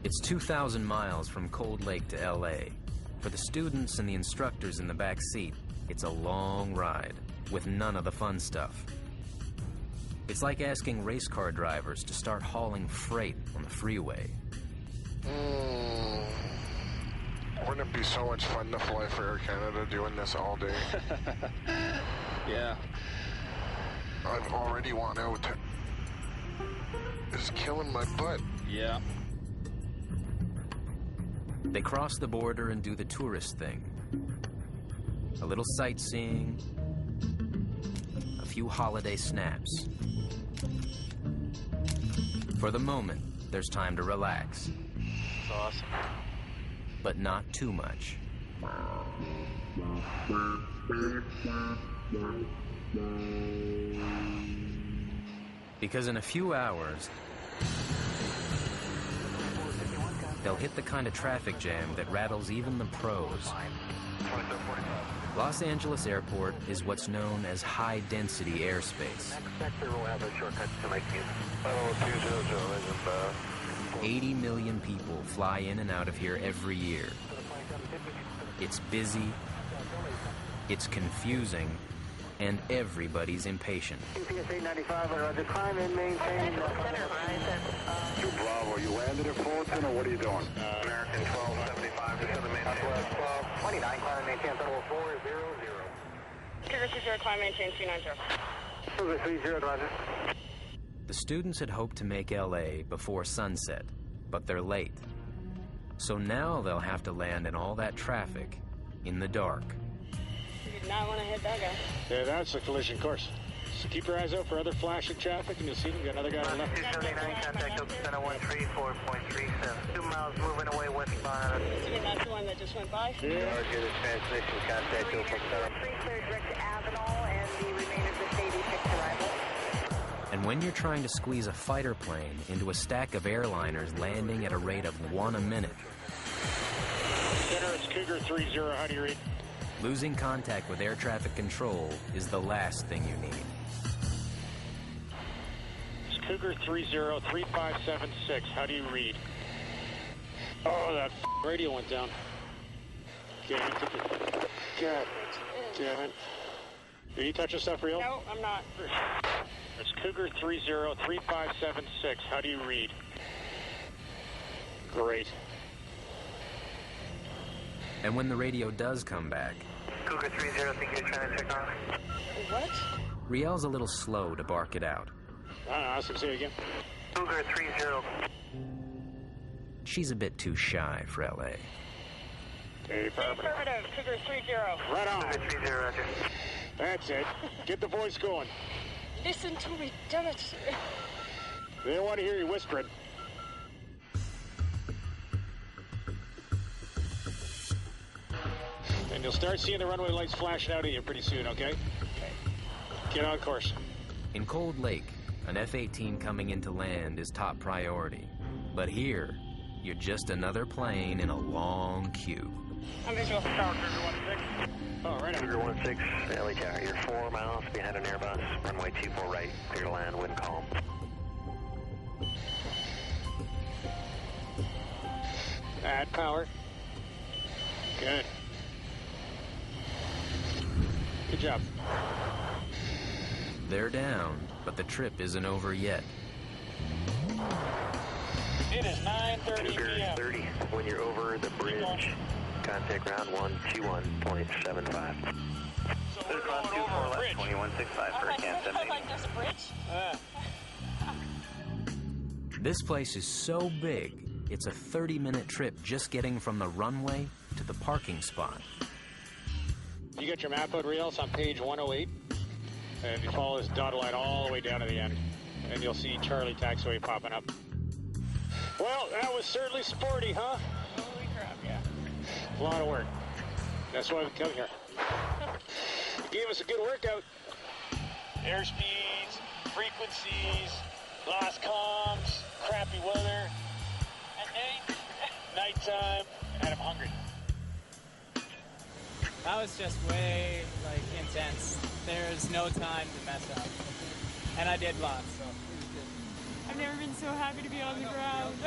It's 2,000 miles from Cold Lake to LA. For the students and the instructors in the back seat, it's a long ride with none of the fun stuff. It's like asking race car drivers to start hauling freight on the freeway. Wouldn't it be so much fun to fly for Air Canada doing this all day? Yeah. I've already want out. It's killing my butt. Yeah. They cross the border and do the tourist thing. A little sightseeing, a few holiday snaps. For the moment, there's time to relax. It's awesome. But not too much. Because in a few hours, they'll hit the kind of traffic jam that rattles even the pros. Los Angeles Airport is what's known as high-density airspace. Next sector will have a shortcut to Lakeview. 80 million people fly in and out of here every year. It's busy, it's confusing, and everybody's impatient. PSA 95, Roger, climb and maintain. Bravo, you landed at Fullerton, or what are you doing? American 1275, just to the maintain. 1229, climb and maintain, Federal 400. Cougar 30, climb maintain 290. Cougar 30, Roger. The students had hoped to make LA before sunset, but they're late. So now they'll have to land in all that traffic in the dark. You did not want to hit that guy. Yeah, that's a collision course. So keep your eyes out for other flashing traffic, and you'll see we've got another guy on the left. 279, contact Open 134.37. 2 miles moving away westbound. Assuming that's the one that just went by? Yeah. Roger, the transmission, contact Open 3 clear direct to Avenal and the remainder of this 86 arrival. And when you're trying to squeeze a fighter plane into a stack of airliners landing at a rate of 1 a minute, Center, it's Cougar 30, how do you read? losing contact with air traffic control is the last thing you need. It's Cougar 30, 3576, how do you read? Oh, that radio went down. God damn it. Are you touching stuff real? No, I'm not. It's Cougar 30, 3576, how do you read? Great. And when the radio does come back, Cougar 30, think you're trying to check on. What? Riel's a little slow to bark it out. I don't know, ask him to say it again. Cougar 30. She's a bit too shy for LA. Affirmative. Affirmative, Cougar 30. Right on. Cougar 30, Roger. That's it. Get the voice going. Listen to me, damn it. They don't want to hear you whispering. And you'll start seeing the runway lights flashing out at you pretty soon, okay? Get on course. In Cold Lake, an F18 coming into land is top priority. But here, you're just another plane in a long queue. I'm visual. Oh, right on. Cougar 16, LA Tower, you're 4 miles behind an Airbus, runway 24 right, clear to land, wind calm. Add power. Good. Good job. They're down, but the trip isn't over yet. It is 9:30 Cougar p.m. 30, when you're over the bridge, contact ground 121.75. So we're going over a bridge. 2165 I'm for like, can does it look like this bridge? This place is so big, it's a 30-minute trip just getting from the runway to the parking spot. You got your map out, Riel? It's on page 108. And you follow this dotted line all the way down to the end. And you'll see Charlie Taxiway popping up. Well, that was certainly sporty, huh? Holy crap, yeah. A lot of work. That's why we come here. You gave us a good workout. Airspeeds, frequencies, lost comms, crappy weather. At night? Nighttime. Had him hungry. That was just way, intense. There's no time to mess up. And I did lots, so it was good. I've never been so happy to be on the ground.